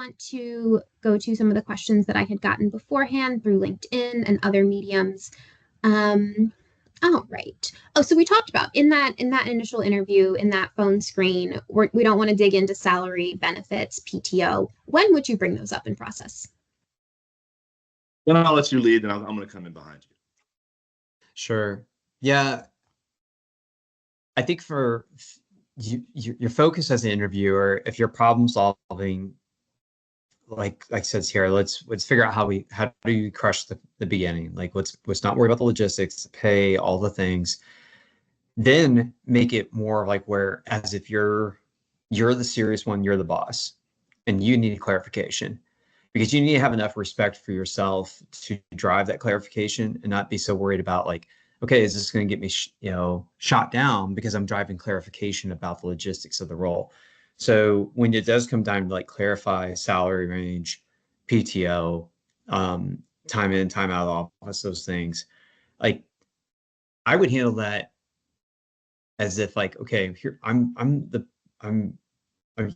want to go to some of the questions that I had gotten beforehand through LinkedIn and other mediums. All right. Oh, so we talked about in that initial interview, in that phone screen, we don't want to dig into salary, benefits, PTO. When would you bring those up in process? Then I'll let you lead, and I'm going to come in behind you. Sure. Yeah. I think for your focus as an interviewer, if you're problem solving, like says here, let's figure out how do you crush the beginning? Like let's not worry about the logistics, pay, all the things. Then make it more like where as if you're the serious one, you're the boss, and you need clarification because you need to have enough respect for yourself to drive that clarification and not be so worried about like, okay, is this going to get me shot down because I'm driving clarification about the logistics of the role. So when it does come time to like clarify salary range, PTO, time in, time out of office, those things, like I would handle that as if like, okay, here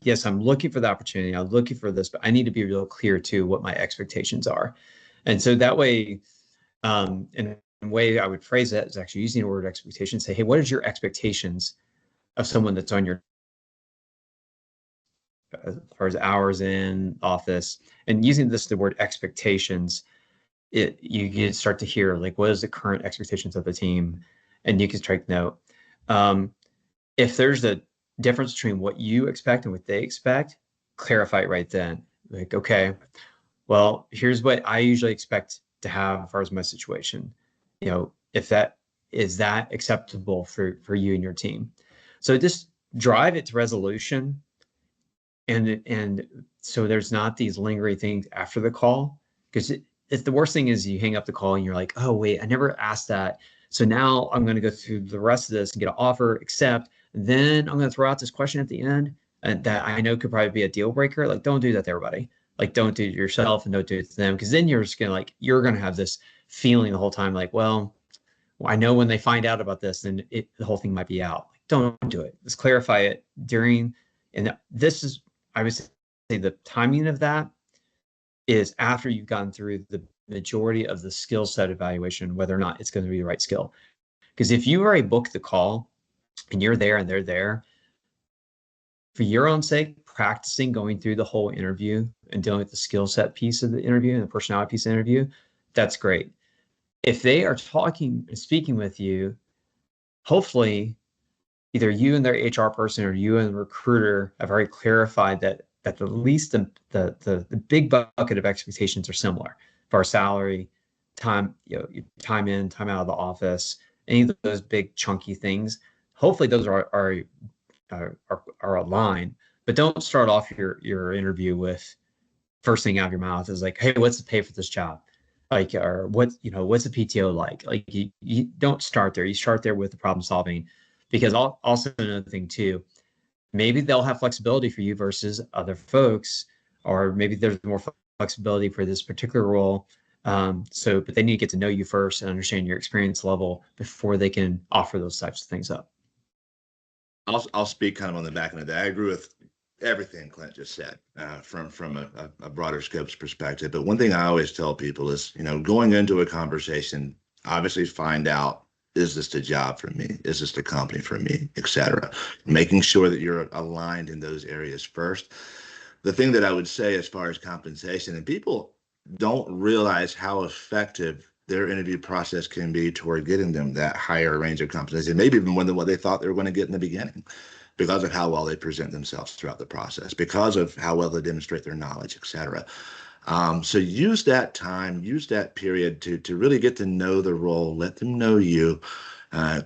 yes, I'm looking for the opportunity. I'm looking for this, but I need to be real clear too what my expectations are. And so that way, in a way I would phrase it is actually using the word expectation, say, hey, what is your expectations of someone that's on your as far as hours in office, and using the word expectations, you can start to hear like what is the current expectations of the team, and you can strike note. If there's a difference between what you expect and what they expect, clarify it right then. Like, okay, well, here's what I usually expect to have as far as my situation. If that is that acceptable for you and your team. So just drive it to resolution. And so there's not these lingering things after the call, because if the worst thing is you hang up the call and you're like, oh, wait, I never asked that. So now I'm going to go through the rest of this and get an offer, accept. Then I'm going to throw out this question at the end and that I know could probably be a deal breaker. Like, don't do that to everybody. Like, don't do it to yourself and don't do it to them. Because then you're just going to you're going to have this feeling the whole time like, well, I know when they find out about this, then the whole thing might be out. Like, don't do it. Let's clarify it during. And this is, I would say the timing of that is after you've gone through the majority of the skill set evaluation, whether or not it's going to be the right skill. Because if you already booked the call and you're there and they're there, for your own sake, practicing going through the whole interview and dealing with the skill set piece of the interview and the personality piece of the interview, that's great. If they are talking and speaking with you, hopefully either you and their HR person or you and the recruiter have already clarified that at least the big bucket of expectations are similar for our salary, time, time in, time out of the office, any of those big chunky things. Hopefully those are aligned, but don't start off your interview with first thing out of your mouth is like, hey, what's the pay for this job? Like, or what's the PTO like? Like you don't start there. You start there with the problem solving, because also another thing too, maybe they'll have flexibility for you versus other folks, or maybe there's more flexibility for this particular role. But they need to get to know you first and understand your experience level before they can offer those types of things up. I'll speak kind of on the back end of that. I agree with everything Clint just said from a broader scopes perspective. But one thing I always tell people is, going into a conversation, obviously find out, is this the job for me? Is this the company for me, et cetera? Making sure that you're aligned in those areas first. The thing that I would say as far as compensation, and people don't realize how effective their interview process can be toward getting them that higher range of compensation, maybe even more than what they thought they were going to get in the beginning, because of how well they present themselves throughout the process, because of how well they demonstrate their knowledge, et cetera. So use that time, use that period to really get to know the role, let them know you.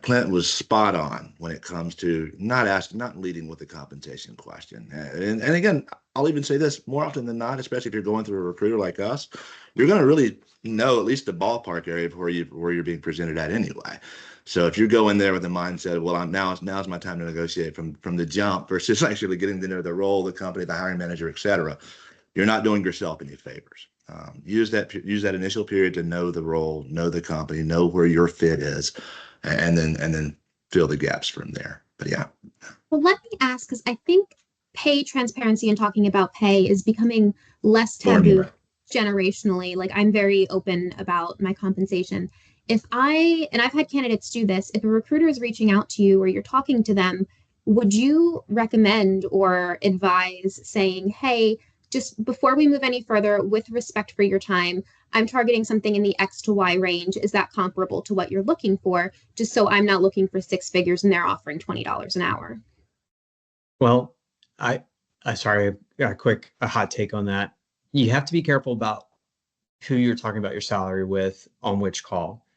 Clint was spot on when it comes to not leading with the compensation question. And again, I'll even say this, more often than not, especially if you're going through a recruiter like us, you're going to really know at least the ballpark area of where you're being presented at anyway. So if you go in there with the mindset, well, now's my time to negotiate from the jump versus actually getting to know the role, the company, the hiring manager, et cetera, you're not doing yourself any favors. Use that initial period to know the role, know the company, know where your fit is, and then fill the gaps from there. But yeah. Well, let me ask, because I think pay transparency and talking about pay is becoming less Learning. taboo generationally. Like I'm very open about my compensation. And I've had candidates do this, if a recruiter is reaching out to you or you're talking to them, would you recommend or advise saying, hey, just before we move any further, with respect for your time, I'm targeting something in the X to Y range. Is that comparable to what you're looking for? Just so I'm not looking for six figures and they're offering $20 an hour. Well, I sorry, a hot take on that. You have to be careful about who you're talking about your salary with on which call,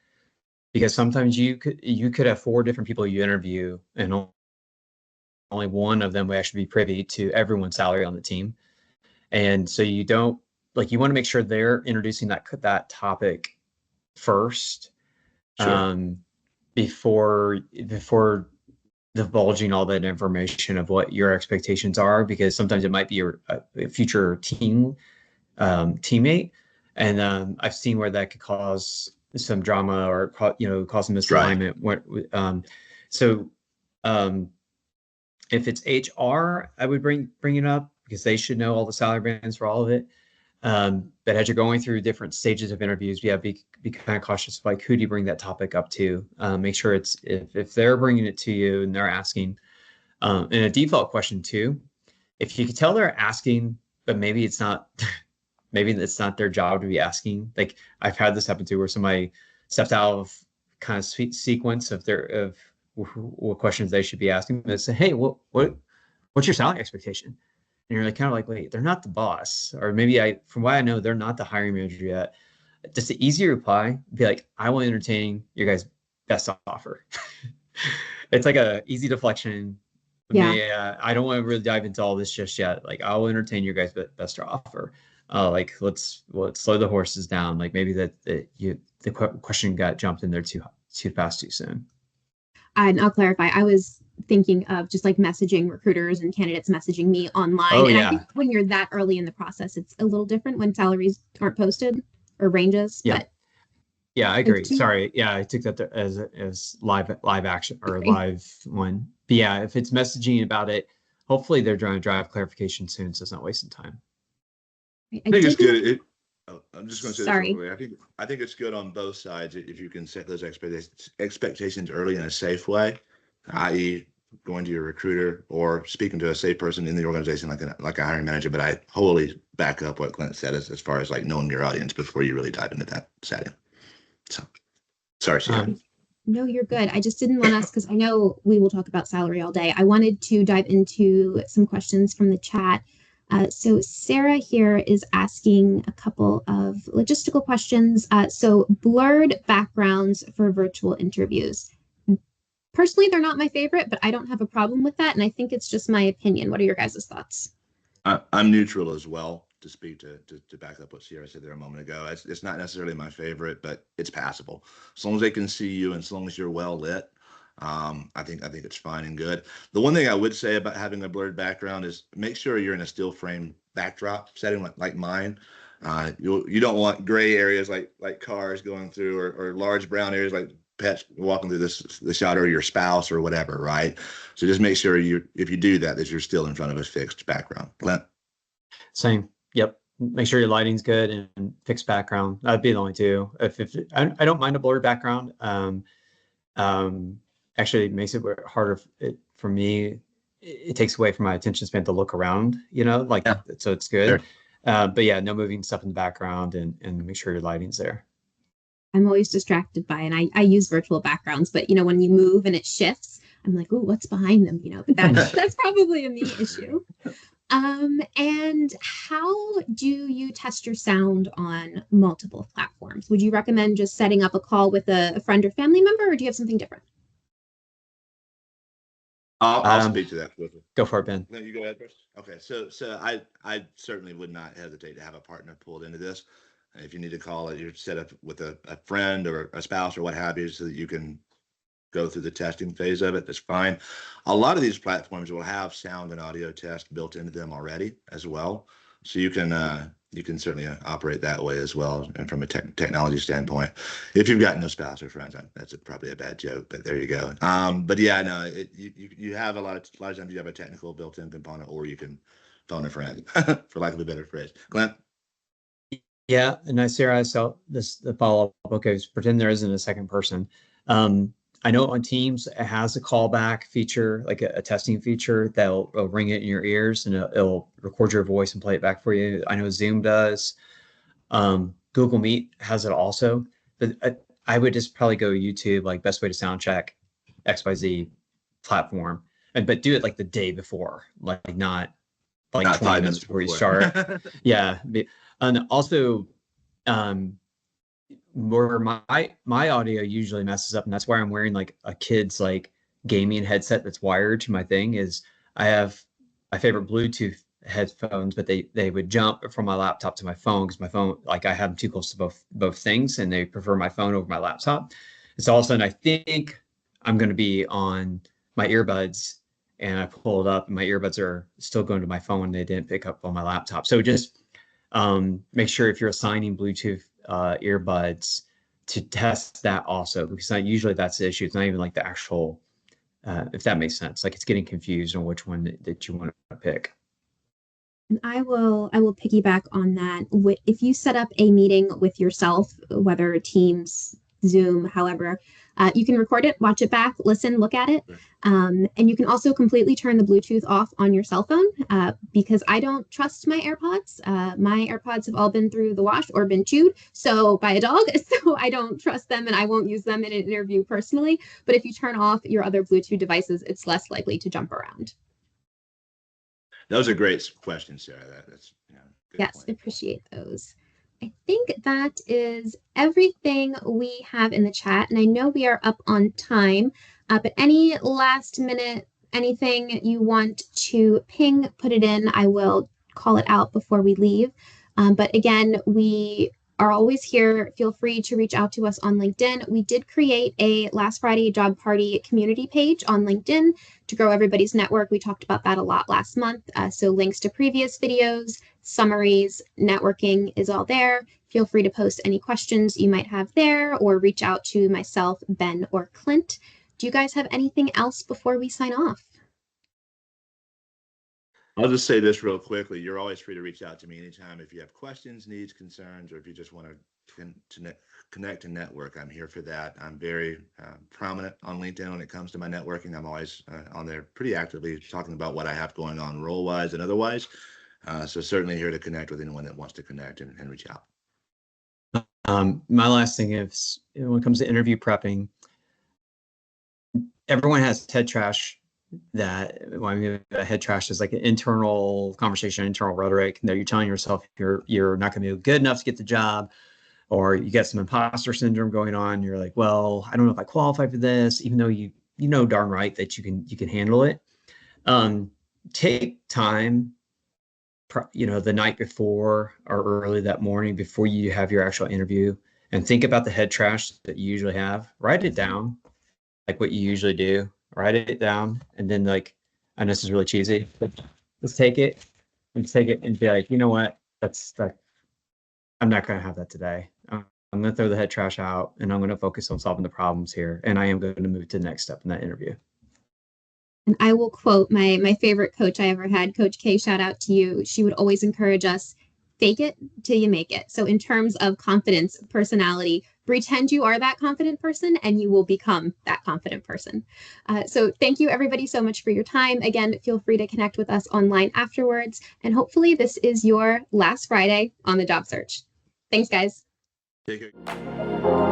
because sometimes you could have four different people you interview, and only one of them will actually be privy to everyone's salary on the team. And so you don't you want to make sure they're introducing that topic first, Sure. before divulging all that information of what your expectations are, because sometimes it might be a future teammate, and I've seen where that could cause some drama or cause some Right. misalignment. So if it's HR, I would bring it up because they should know all the salary bands for all of it. But as you're going through different stages of interviews, be kind of cautious. Like, who do you bring that topic up to? Make sure it's if they're bringing it to you and they're asking, and a default question too. If you can tell they're asking, but maybe it's not, maybe it's not their job to be asking. Like I've had this happen too, where somebody stepped out of kind of sequence of what questions they should be asking. They say, "Hey, what's your salary expectation?" And you're like, kind of like, wait, they're not the boss, or maybe from what I know, they're not the hiring manager yet. Just the easy reply, be like, I will entertain your guys' best offer. It's like a easy deflection. Yeah. I don't want to really dive into all this just yet. Like, I will entertain your guys' best offer. Like, let's slow the horses down. Like maybe the question got jumped in there too fast too soon. And I'll clarify, I was thinking of just like messaging recruiters and candidates messaging me online. Oh And I think yeah, when you're that early in the process, it's a little different when salaries aren't posted or ranges. yeah. But Yeah, I agree. Sorry. Yeah, I took that as live action or live one. But yeah, if it's messaging about it, hopefully they're trying to drive clarification soon, so it's not wasting time. I I think it's did good. know. I'm just going to say this real Sorry. quickly. I think it's good on both sides if you can set those expectations early in a safe way, i.e., going to your recruiter or speaking to a safe person in the organization like a hiring manager. But I wholly back up what Clint said as far as like knowing your audience before you really dive into that setting. So sorry, Ciara. No, you're good. I just didn't want us, because I know we will talk about salary all day. I wanted to dive into some questions from the chat. So Sarah here is asking a couple of logistical questions. So blurred backgrounds for virtual interviews. Personally, they're not my favorite, but I don't have a problem with that. And I think it's just my opinion. What are your guys' thoughts? I'm neutral as well to speak to back up what Ciara said there a moment ago. It's not necessarily my favorite, but it's passable. As long as they can see you and as long as you're well lit, I think it's fine and good. The one thing I would say about having a blurred background is make sure you're in a still frame backdrop setting like mine. You don't want gray areas like cars going through or large brown areas like pets walking through the shot or your spouse or whatever, right? So just make sure if you do that you're still in front of a fixed background. Clint? Same. Yep. Make sure your lighting's good and fixed background. That'd be the only two. If I don't mind a blurred background. Actually, it makes it harder for me. It takes away from my attention span to look around. Yeah. So it's good. Sure. But yeah, no moving stuff in the background and make sure your lighting's there. I'm always distracted by, and I use virtual backgrounds, but when you move and it shifts, I'm like, oh, what's behind them? But that's probably a me issue. And how do you test your sound on multiple platforms? Would you recommend just setting up a call with a friend or family member, or do you have something different? I'll speak to that quickly. Go for it, Ben. No, you go ahead first. Okay, so I certainly would not hesitate to have a partner pulled into this. If you need to call it, you're set up with a friend or a spouse or what have you, so that you can go through the testing phase of it. That's fine. A lot of these platforms will have sound and audio test built into them already as well, so you can certainly operate that way as well. And from a technology standpoint, if you've got no spouse or friends, that's probably a bad joke, but there you go. But yeah, no, you have a lot of times you have a technical built-in component, or you can phone a friend, for lack of a better phrase. Clint? Yeah, and Sarah, I saw the follow up. Okay, so pretend there isn't a second person. I know on Teams it has a callback feature, like a testing feature that'll ring it in your ears and it'll record your voice and play it back for you. I know Zoom does. Google Meet has it also, but I would just probably go YouTube, like best way to sound check XYZ platform, but do it like the day before, like not like 20 minutes before you start. Yeah. And also, where my audio usually messes up, and that's why I'm wearing like a kid's like gaming headset that's wired to my thing. Is I have my favorite Bluetooth headphones, but they would jump from my laptop to my phone because my phone, like I have them too close to both things, and they prefer my phone over my laptop. And so all of a sudden I think I'm going to be on my earbuds, and I pull it up, and my earbuds are still going to my phone. They didn't pick up on my laptop. So just make sure if you're assigning Bluetooth earbuds to test that also, because usually that's the issue. It's not even like the actual, if that makes sense, like it's getting confused on which one that you want to pick. And I will piggyback on that. If you set up a meeting with yourself, whether Teams, Zoom, however, you can record it, watch it back, listen, look at it. And you can also completely turn the Bluetooth off on your cell phone because I don't trust my AirPods. My AirPods have all been through the wash or been chewed by a dog. So I don't trust them and I won't use them in an interview personally. But if you turn off your other Bluetooth devices, it's less likely to jump around. Those are great questions, Sarah. That's yes, point. Appreciate those. I think that is everything we have in the chat, and I know we are up on time, but any last minute, anything you want to ping, put it in. I will call it out before we leave. But again, we are always here. Feel free to reach out to us on LinkedIn. We did create a Last Friday Job Party community page on LinkedIn to grow everybody's network. We talked about that a lot last month. So links to previous videos, summaries, networking is all there. Feel free to post any questions you might have there or reach out to myself, Ben, or Clint. Do you guys have anything else before we sign off? I'll just say this real quickly. You're always free to reach out to me anytime if you have questions, needs, concerns, or if you just want to connect and network. I'm here for that. I'm very prominent on LinkedIn when it comes to my networking. I'm always on there pretty actively talking about what I have going on role-wise and otherwise. So certainly here to connect with anyone that wants to connect and reach out. My last thing is when it comes to interview prepping, everyone has head trash. That head trash is like an internal conversation, internal rhetoric. That you're telling yourself you're not going to be good enough to get the job, or you get some imposter syndrome going on. You're like, well, I don't know if I qualify for this, even though you know darn right that you can handle it. Take time, the night before or early that morning before you have your actual interview, and think about the head trash that you usually have. Write it down, like what you usually do. Write it down, and then I know this is really cheesy, but let's take it and be like, you know what? I'm not going to have that today. I'm going to throw the head trash out, and I'm going to focus on solving the problems here. And I am going to move to the next step in that interview. And I will quote my favorite coach I ever had, Coach K, shout out to you. She would always encourage us, fake it till you make it. So in terms of confidence, personality, pretend you are that confident person and you will become that confident person. So thank you everybody so much for your time. Again, feel free to connect with us online afterwards. And hopefully this is your last Friday on the job search. Thanks, guys. Take care.